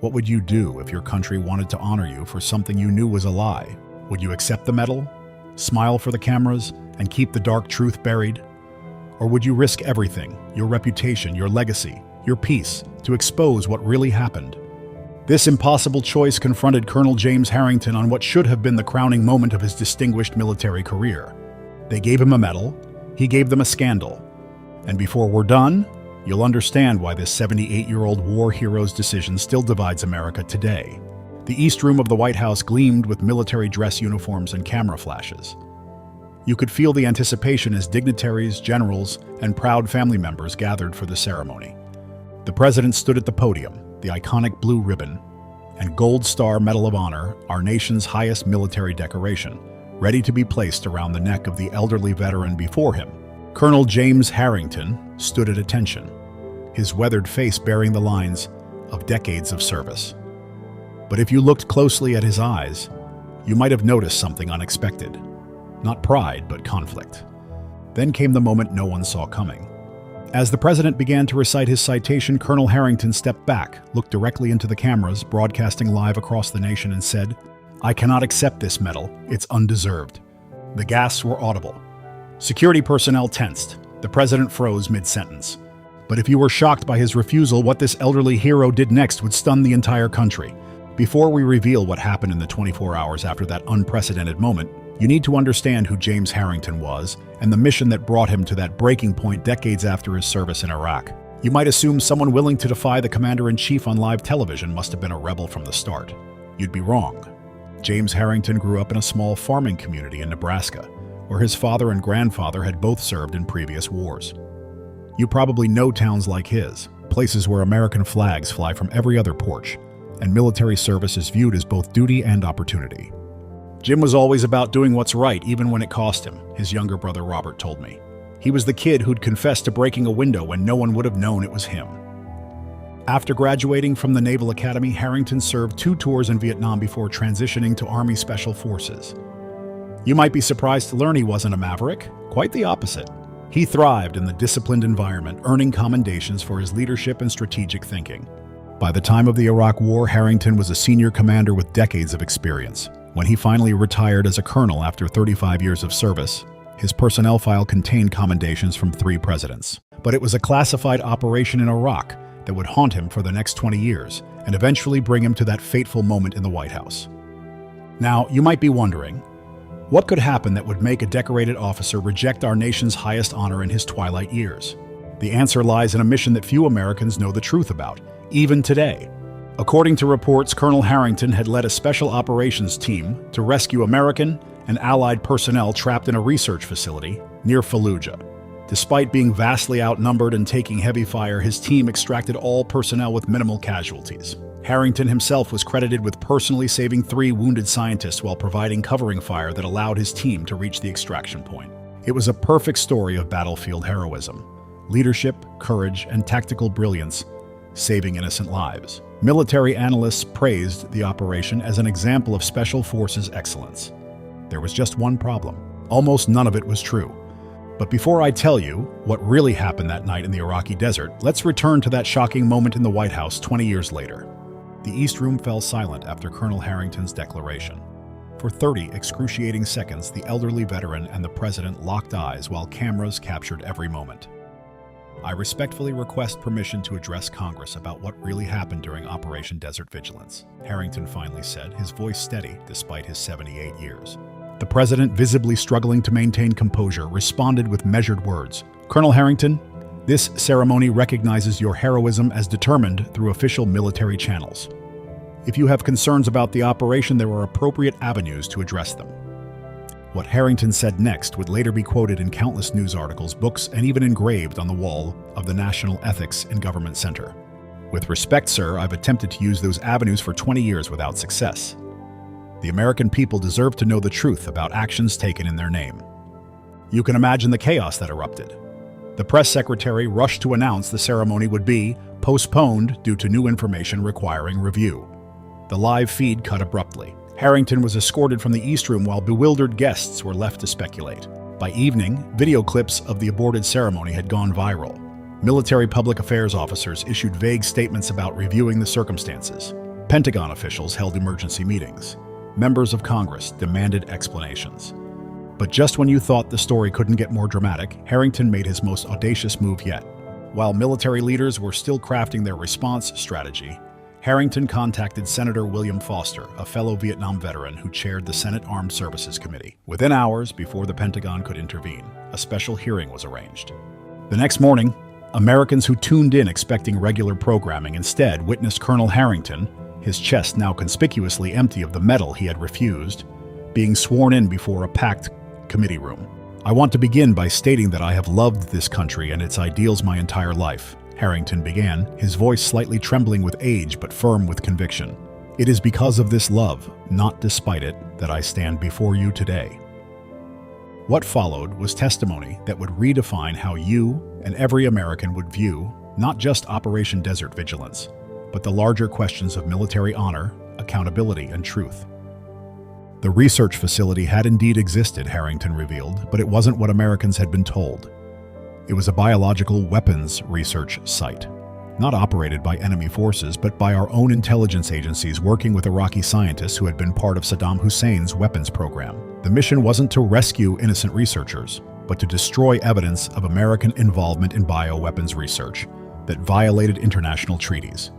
What would you do if your country wanted to honor you for something you knew was a lie? Would you accept the medal, smile for the cameras, and keep the dark truth buried? Or would you risk everything, your reputation, your legacy, your peace, to expose what really happened? This impossible choice confronted Colonel James Harrington on what should have been the crowning moment of his distinguished military career. They gave him a medal, he gave them a scandal. And before we're done, you'll understand why this 78-year-old war hero's decision still divides America today. The East Room of the White House gleamed with military dress uniforms and camera flashes. You could feel the anticipation as dignitaries, generals, and proud family members gathered for the ceremony. The president stood at the podium, the iconic blue ribbon and Gold Star Medal of Honor, our nation's highest military decoration, ready to be placed around the neck of the elderly veteran before him. Colonel James Harrington stood at attention, his weathered face bearing the lines of decades of service. But if you looked closely at his eyes, you might have noticed something unexpected. Not pride, but conflict. Then came the moment no one saw coming. As the president began to recite his citation, Colonel Harrington stepped back, looked directly into the cameras broadcasting live across the nation and said, "I cannot accept this medal. It's undeserved." The gasps were audible. Security personnel tensed. The president froze mid-sentence. But if you were shocked by his refusal, what this elderly hero did next would stun the entire country. Before we reveal what happened in the 24 hours after that unprecedented moment, you need to understand who James Harrington was and the mission that brought him to that breaking point decades after his service in Iraq. You might assume someone willing to defy the commander-in-chief on live television must have been a rebel from the start. You'd be wrong. James Harrington grew up in a small farming community in Nebraska, where his father and grandfather had both served in previous wars. You probably know towns like his, places where American flags fly from every other porch, and military service is viewed as both duty and opportunity. Jim was always about doing what's right, even when it cost him, his younger brother Robert told me. He was the kid who'd confess to breaking a window when no one would have known it was him. After graduating from the Naval Academy, Harrington served 2 tours in Vietnam before transitioning to Army Special Forces. You might be surprised to learn he wasn't a maverick. Quite the opposite. He thrived in the disciplined environment, earning commendations for his leadership and strategic thinking. By the time of the Iraq War, Harrington was a senior commander with decades of experience. When he finally retired as a colonel after 35 years of service, his personnel file contained commendations from 3 presidents. But it was a classified operation in Iraq that would haunt him for the next 20 years and eventually bring him to that fateful moment in the White House. Now, you might be wondering, what could happen that would make a decorated officer reject our nation's highest honor in his twilight years? The answer lies in a mission that few Americans know the truth about, even today. According to reports, Colonel Harrington had led a special operations team to rescue American and Allied personnel trapped in a research facility near Fallujah. Despite being vastly outnumbered and taking heavy fire, his team extracted all personnel with minimal casualties. Harrington himself was credited with personally saving 3 wounded scientists while providing covering fire that allowed his team to reach the extraction point. It was a perfect story of battlefield heroism, leadership, courage, and tactical brilliance, saving innocent lives. Military analysts praised the operation as an example of Special Forces excellence. There was just one problem. Almost none of it was true. But before I tell you what really happened that night in the Iraqi desert, let's return to that shocking moment in the White House 20 years later. The East Room fell silent after Colonel Harrington's declaration. For 30 excruciating seconds, the elderly veteran and the president locked eyes while cameras captured every moment. "I respectfully request permission to address Congress about what really happened during Operation Desert Vigilance," Harrington finally said, his voice steady despite his 78 years. The president, visibly struggling to maintain composure, responded with measured words. "Colonel Harrington, this ceremony recognizes your heroism as determined through official military channels. If you have concerns about the operation, there are appropriate avenues to address them." What Harrington said next would later be quoted in countless news articles, books, and even engraved on the wall of the National Ethics in Government Center. "With respect, sir, I've attempted to use those avenues for 20 years without success. The American people deserve to know the truth about actions taken in their name." You can imagine the chaos that erupted. The press secretary rushed to announce the ceremony would be postponed due to new information requiring review. The live feed cut abruptly. Harrington was escorted from the East Room while bewildered guests were left to speculate. By evening, video clips of the aborted ceremony had gone viral. Military public affairs officers issued vague statements about reviewing the circumstances. Pentagon officials held emergency meetings. Members of Congress demanded explanations. But just when you thought the story couldn't get more dramatic, Harrington made his most audacious move yet. While military leaders were still crafting their response strategy, Harrington contacted Senator William Foster, a fellow Vietnam veteran who chaired the Senate Armed Services Committee. Within hours before the Pentagon could intervene, a special hearing was arranged. The next morning, Americans who tuned in expecting regular programming instead witnessed Colonel Harrington, his chest now conspicuously empty of the medal he had refused, being sworn in before a packed committee room. "I want to begin by stating that I have loved this country and its ideals my entire life," Harrington began, his voice slightly trembling with age but firm with conviction. "It is because of this love, not despite it, that I stand before you today." What followed was testimony that would redefine how you and every American would view not just Operation Desert Vigilance, but the larger questions of military honor, accountability, and truth. The research facility had indeed existed, Harrington revealed, but it wasn't what Americans had been told. It was a biological weapons research site, not operated by enemy forces, but by our own intelligence agencies working with Iraqi scientists who had been part of Saddam Hussein's weapons program. The mission wasn't to rescue innocent researchers, but to destroy evidence of American involvement in bioweapons research that violated international treaties.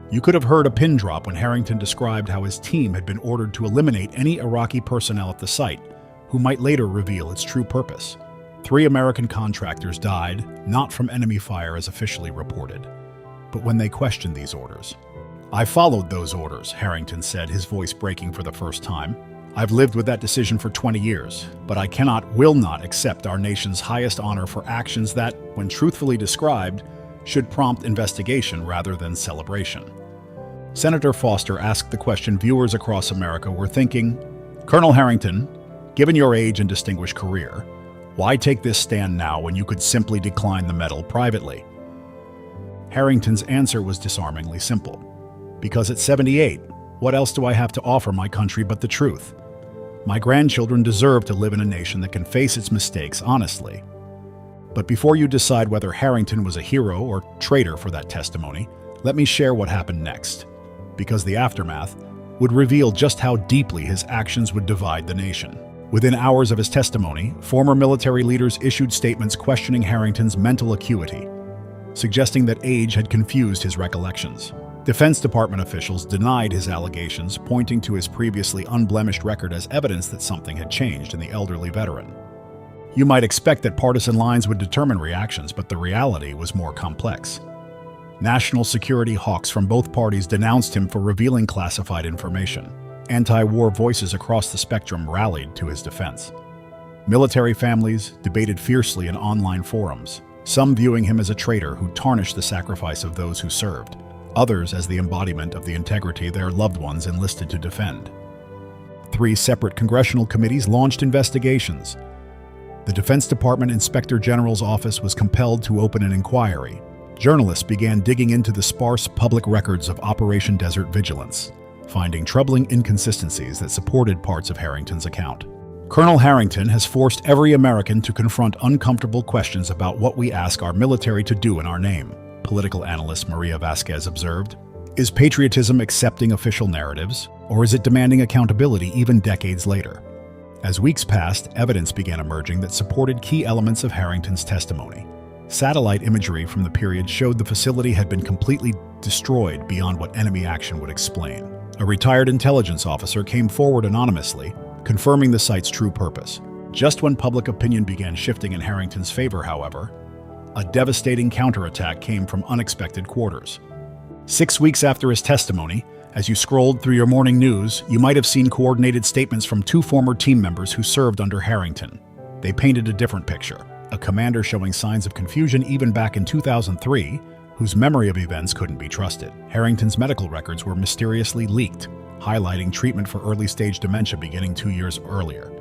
You could have heard a pin drop when Harrington described how his team had been ordered to eliminate any Iraqi personnel at the site, who might later reveal its true purpose. 3 American contractors died, not from enemy fire as officially reported, but when they questioned these orders. "I followed those orders," Harrington said, his voice breaking for the first time. "I've lived with that decision for 20 years, but I will not accept our nation's highest honor for actions that, when truthfully described, should prompt investigation rather than celebration." Senator Foster asked the question viewers across America were thinking. "Colonel Harrington, given your age and distinguished career, why take this stand now when you could simply decline the medal privately?" Harrington's answer was disarmingly simple. "Because at 78, what else do I have to offer my country but the truth? My grandchildren deserve to live in a nation that can face its mistakes honestly." But before you decide whether Harrington was a hero or traitor for that testimony, let me share what happened next, because the aftermath would reveal just how deeply his actions would divide the nation. Within hours of his testimony, former military leaders issued statements questioning Harrington's mental acuity, suggesting that age had confused his recollections. Defense Department officials denied his allegations, pointing to his previously unblemished record as evidence that something had changed in the elderly veteran. You might expect that partisan lines would determine reactions, but the reality was more complex. National security hawks from both parties denounced him for revealing classified information. Anti-war voices across the spectrum rallied to his defense. Military families debated fiercely in online forums, some viewing him as a traitor who tarnished the sacrifice of those who served, others as the embodiment of the integrity their loved ones enlisted to defend. 3 separate congressional committees launched investigations. The Defense Department Inspector General's office was compelled to open an inquiry. Journalists began digging into the sparse public records of Operation Desert Vigilance, finding troubling inconsistencies that supported parts of Harrington's account. Colonel Harrington has forced every American to confront uncomfortable questions about what we ask our military to do in our name, political analyst Maria Vasquez observed. Is patriotism accepting official narratives, or is it demanding accountability even decades later? As weeks passed, evidence began emerging that supported key elements of Harrington's testimony. Satellite imagery from the period showed the facility had been completely destroyed beyond what enemy action would explain. A retired intelligence officer came forward anonymously, confirming the site's true purpose. Just when public opinion began shifting in Harrington's favor, however, a devastating counterattack came from unexpected quarters. 6 weeks after his testimony, as you scrolled through your morning news, you might have seen coordinated statements from 2 former team members who served under Harrington. They painted a different picture, a commander showing signs of confusion even back in 2003, whose memory of events couldn't be trusted. Harrington's medical records were mysteriously leaked, highlighting treatment for early-stage dementia beginning 2 years earlier.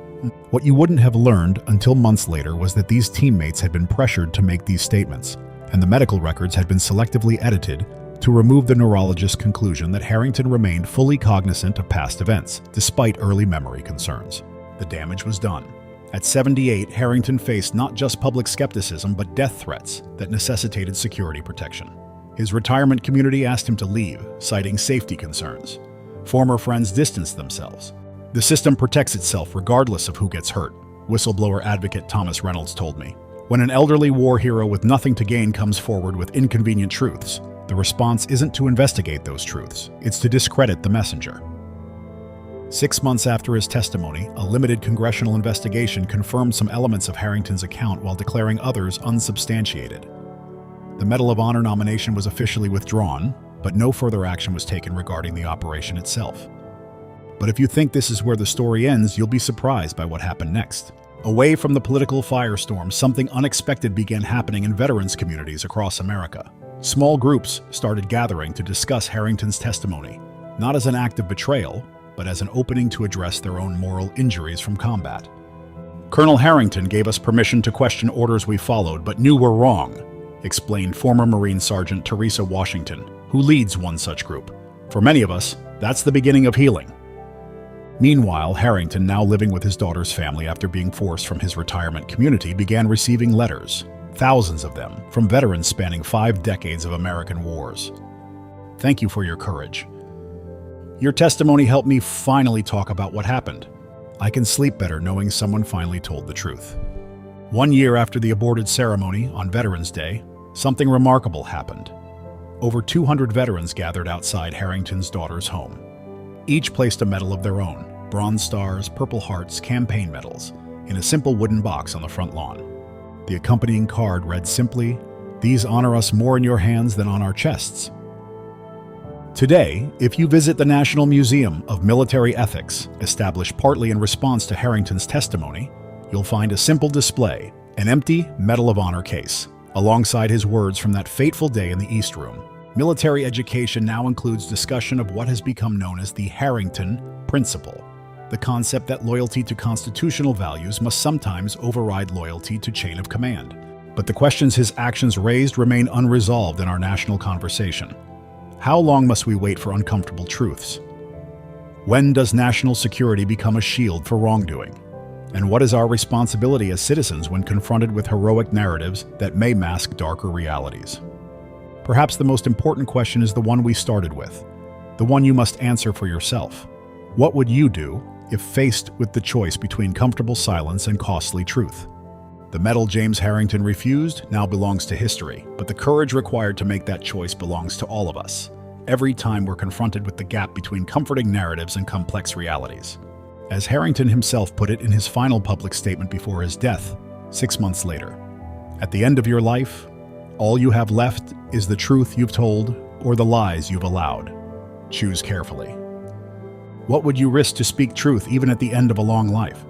What you wouldn't have learned until months later was that these teammates had been pressured to make these statements, and the medical records had been selectively edited to remove the neurologist's conclusion that Harrington remained fully cognizant of past events, despite early memory concerns. The damage was done. At 78, Harrington faced not just public skepticism, but death threats that necessitated security protection. His retirement community asked him to leave, citing safety concerns. Former friends distance themselves. The system protects itself regardless of who gets hurt, whistleblower advocate Thomas Reynolds told me. When an elderly war hero with nothing to gain comes forward with inconvenient truths, the response isn't to investigate those truths, it's to discredit the messenger. 6 months after his testimony, a limited congressional investigation confirmed some elements of Harrington's account while declaring others unsubstantiated. The Medal of Honor nomination was officially withdrawn, but no further action was taken regarding the operation itself. But if you think this is where the story ends, you'll be surprised by what happened next. Away from the political firestorm, something unexpected began happening in veterans communities across America. Small groups started gathering to discuss Harrington's testimony, not as an act of betrayal, but as an opening to address their own moral injuries from combat. Colonel Harrington gave us permission to question orders we followed but knew were wrong, explained former Marine Sergeant Teresa Washington, who leads one such group. For many of us, that's the beginning of healing. Meanwhile, Harrington, now living with his daughter's family after being forced from his retirement community, began receiving letters, thousands of them, from veterans spanning 5 decades of American wars. Thank you for your courage. Your testimony helped me finally talk about what happened. I can sleep better knowing someone finally told the truth. 1 year after the aborted ceremony, on Veterans Day, something remarkable happened. Over 200 veterans gathered outside Harrington's daughter's home. Each placed a medal of their own, Bronze Stars, Purple Hearts, campaign medals, in a simple wooden box on the front lawn. The accompanying card read simply, "These honor us more in your hands than on our chests." Today, if you visit the National Museum of Military Ethics, established partly in response to Harrington's testimony, you'll find a simple display, an empty Medal of Honor case, alongside his words from that fateful day in the East Room. Military education now includes discussion of what has become known as the Harrington Principle, the concept that loyalty to constitutional values must sometimes override loyalty to chain of command. But the questions his actions raised remain unresolved in our national conversation. How long must we wait for uncomfortable truths? When does national security become a shield for wrongdoing? And what is our responsibility as citizens when confronted with heroic narratives that may mask darker realities? Perhaps the most important question is the one we started with, the one you must answer for yourself. What would you do if faced with the choice between comfortable silence and costly truth? The medal James Harrington refused now belongs to history, but the courage required to make that choice belongs to all of us, every time we're confronted with the gap between comforting narratives and complex realities. As Harrington himself put it in his final public statement before his death, 6 months later, "At the end of your life, all you have left is the truth you've told or the lies you've allowed. Choose carefully." What would you risk to speak truth even at the end of a long life?